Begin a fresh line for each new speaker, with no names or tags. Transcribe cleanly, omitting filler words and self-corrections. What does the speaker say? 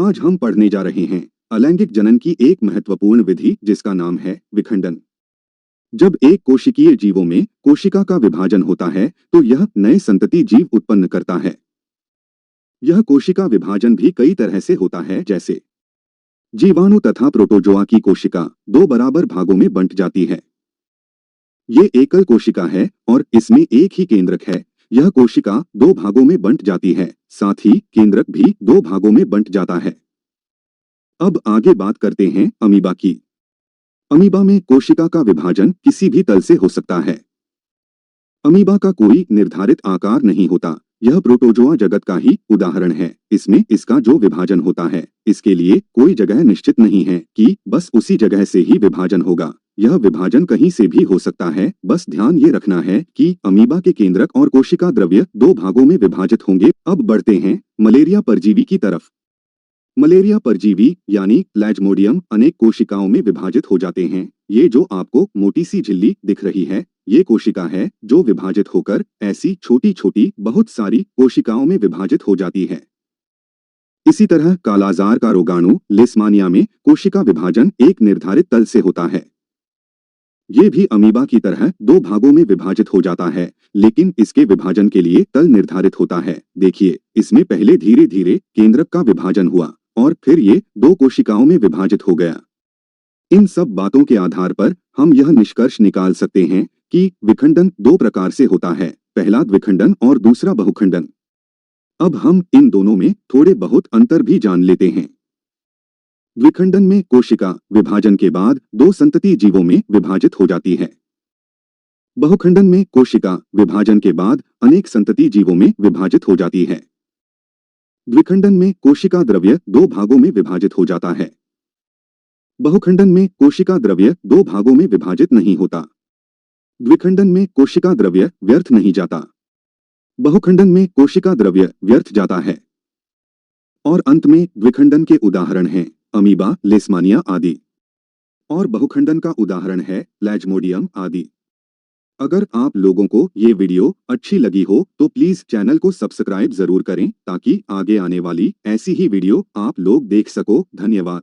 आज हम पढ़ने जा रहे हैं अलैंगिक जनन की एक महत्वपूर्ण विधि जिसका नाम है विखंडन। जब एक कोशिकीय जीवों में कोशिका का विभाजन होता है तो यह नए संतति जीव उत्पन्न करता है। यह कोशिका विभाजन भी कई तरह से होता है, जैसे जीवाणु तथा प्रोटोजोआ की कोशिका दो बराबर भागों में बंट जाती है। ये एकल कोशिका है और इसमें एक ही केंद्रक है। यह कोशिका दो भागों में बंट जाती है, साथ ही केंद्रक भी दो भागों में बंट जाता है। अब आगे बात करते हैं अमीबा की। अमीबा में कोशिका का विभाजन किसी भी तल से हो सकता है। अमीबा का कोई निर्धारित आकार नहीं होता। यह प्रोटोजोआ जगत का ही उदाहरण है। इसमें इसका जो विभाजन होता है, इसके लिए कोई जगह निश्चित नहीं है कि बस उसी जगह से ही विभाजन होगा। यह विभाजन कहीं से भी हो सकता है। बस ध्यान ये रखना है कि अमीबा के केंद्रक और कोशिका द्रव्य दो भागों में विभाजित होंगे। अब बढ़ते हैं मलेरिया परजीवी की तरफ। मलेरिया परजीवी यानी प्लाज्मोडियम अनेक कोशिकाओं में विभाजित हो जाते हैं। ये जो आपको मोटी सी झिल्ली दिख रही है, ये कोशिका है जो विभाजित होकर ऐसी छोटी छोटी बहुत सारी कोशिकाओं में विभाजित हो जाती है। इसी तरह कालाजार का रोगाणु लिस्मानिया में कोशिका विभाजन एक निर्धारित तल से होता है। ये भी अमीबा की तरह दो भागों में विभाजित हो जाता है, लेकिन इसके विभाजन के लिए तल निर्धारित होता है। देखिए, इसमें पहले धीरे धीरे केंद्रक का विभाजन हुआ और फिर ये दो कोशिकाओं में विभाजित हो गया। इन सब बातों के आधार पर हम यह निष्कर्ष निकाल सकते हैं कि विखंडन दो प्रकार से होता है, पहला द्विखंडन और दूसरा बहुखंडन। अब हम इन दोनों में थोड़े बहुत अंतर भी जान लेते हैं। द्विखंडन में कोशिका विभाजन के बाद दो संतति जीवों में विभाजित हो जाती है। बहुखंडन में कोशिका विभाजन के बाद अनेक संतति जीवों में विभाजित हो जाती है। द्विखंडन में कोशिका द्रव्य दो भागों में विभाजित हो जाता है। बहुखंडन में कोशिका द्रव्य दो भागों में विभाजित नहीं होता। द्विखंडन में कोशिका द्रव्य व्यर्थ नहीं जाता। बहुखंडन में कोशिका द्रव्य व्यर्थ जाता है। और अंत में द्विखंडन के उदाहरण हैं अमीबा, लिस्मानिया आदि। और बहुखंडन का उदाहरण है प्लाज्मोडियम आदि। अगर आप लोगों को ये वीडियो अच्छी लगी हो तो प्लीज चैनल को सब्सक्राइब जरूर करें ताकि आगे आने वाली ऐसी ही वीडियो आप लोग देख सको। धन्यवाद।